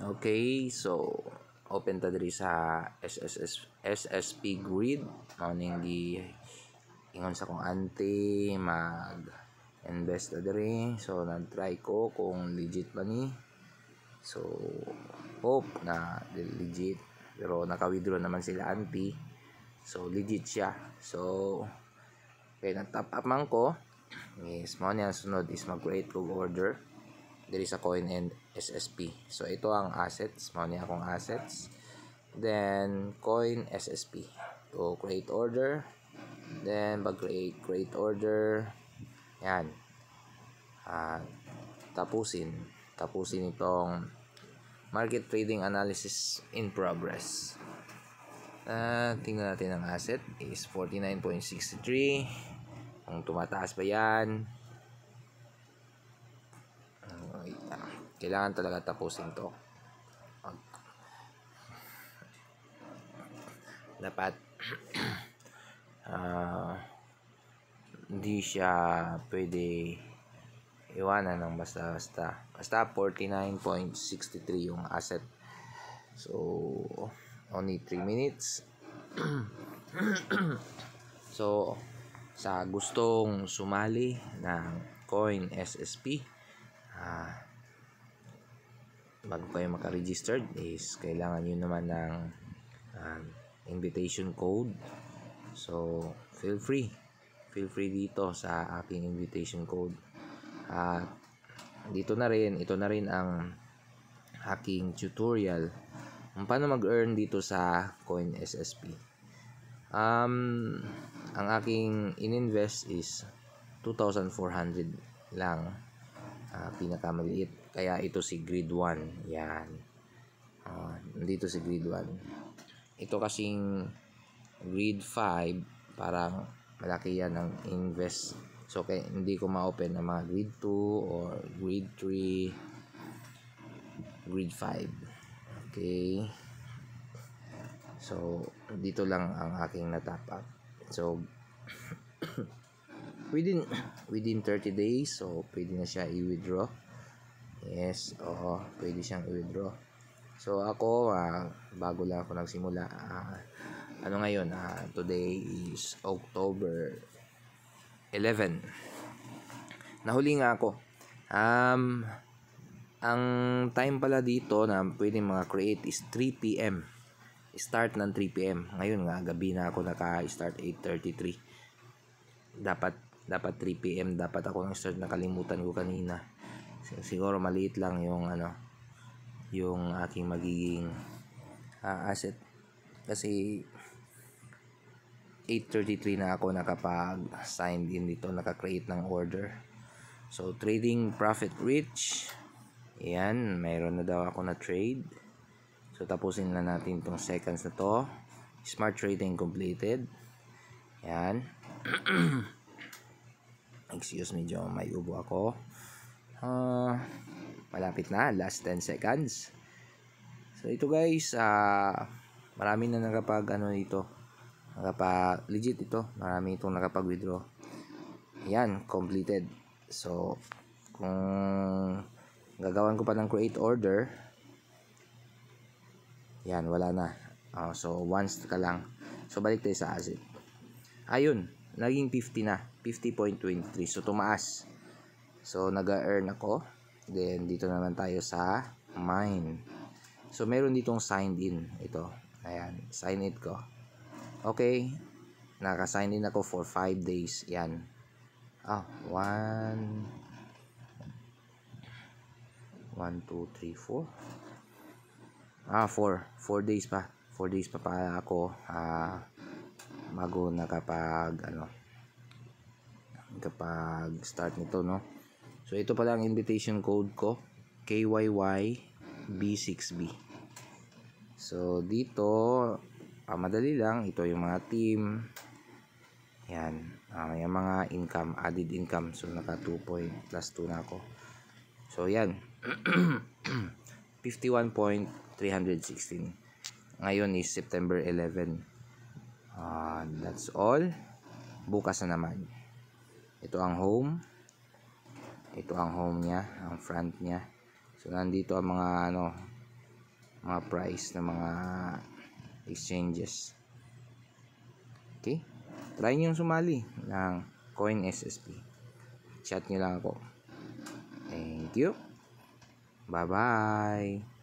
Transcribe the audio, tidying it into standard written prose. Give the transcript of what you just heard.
Okay, so open ta diri sa SSP grid. Morning di ingon sa kong auntie mag invest ta diri. So nag-try ko kung legit ba ni. So hope na legit, pero naka-withdraw naman sila auntie. So legit siya. So okay, nag-top up man ko. Yes, mo niya sunod is mag-create ko order diri sa coin and SSP. So ito ang assets, mo niya akong assets. Then coin SSP. So create order. Then create order. Yan. Tapusin itong market trading analysis in progress. Tingnan natin ang asset is 49.63. Kung tumataas ba yan. Kailangan talaga tapusin to. Dapat hindi siya pwede iwanan ng basta 49.63 yung asset. So only 3 minutes. So sa gustong sumali ng coin SSP, bago kayo maka-registered is kailangan nyo naman ng invitation code. So feel free dito sa aking invitation code. Ito na rin ang aking tutorial kung paano mag-earn dito sa coin SSP. Ang aking ininvest is 2,400 lang, pinakamaliit. Kaya ito si grade 1. Yan. Dito si grade 1. Ito kasing grade 5, parang malaki yan ang invest. So kaya hindi ko ma-open ang mga grade 2 or grade 3, grade 5. Okay. So dito lang ang aking na-top up. So within 30 days, so pwede na siya i-withdraw. Yes, pwede siyang i-withdraw. So ako, bago lang ako nagsimula. Ano ngayon? Today is October 11. Nahuli nga ako. Ang time pala dito na pwede mga-create is 3 p.m. Start ng 3 p.m. Ngayon nga, gabi na ako naka-start 8:33. Dapat 3 p.m. dapat ako nang start, nakalimutan ko kanina. Siguro maliit lang yung yung aking magiging asset, kasi 8:33 na ako nakapag-sign in dito, naka-create ng order. So trading profit rich. Yan, mayroon na daw ako na trade. So tapusin na natin tong seconds na to. Smart trading completed. Yan. Excuse me, medyo may ubo ako. Malapit na, last 10 seconds. So ito guys, marami na dito. Legit ito. Marami itong nakapag-withdraw. Yan, completed. So kung gagawan ko pa ng create order, yan, wala na. So once ka lang. So balik tayo sa asset. Ayun, naging 50 na. 50.23. So tumaas. So nag-earn ako. Then dito naman tayo sa mine. So meron ditong signed in. Ito. Ayan, sign it ko. Okay. Naka-sign in ako for 5 days. Yan. 1 2 3 4. 4 days pa. 4 days pa ako bago nakapag start nito, no. So ito pala ang invitation code ko, KYYB6B. So dito madali lang. Ito yung mga team. Yan, yung mga income, added income. So naka 2 point plus 2 na ako. So yan. 51.316. Ngayon is September 11. That's all. Bukas na naman. Ito ang home. Ito ang home niya, ang front niya. So nandito ang mga mga price ng mga exchanges. Okay? Try nyo sumali ng Coin SSP. Chat nyo lang ako. Thank you. Bye-bye.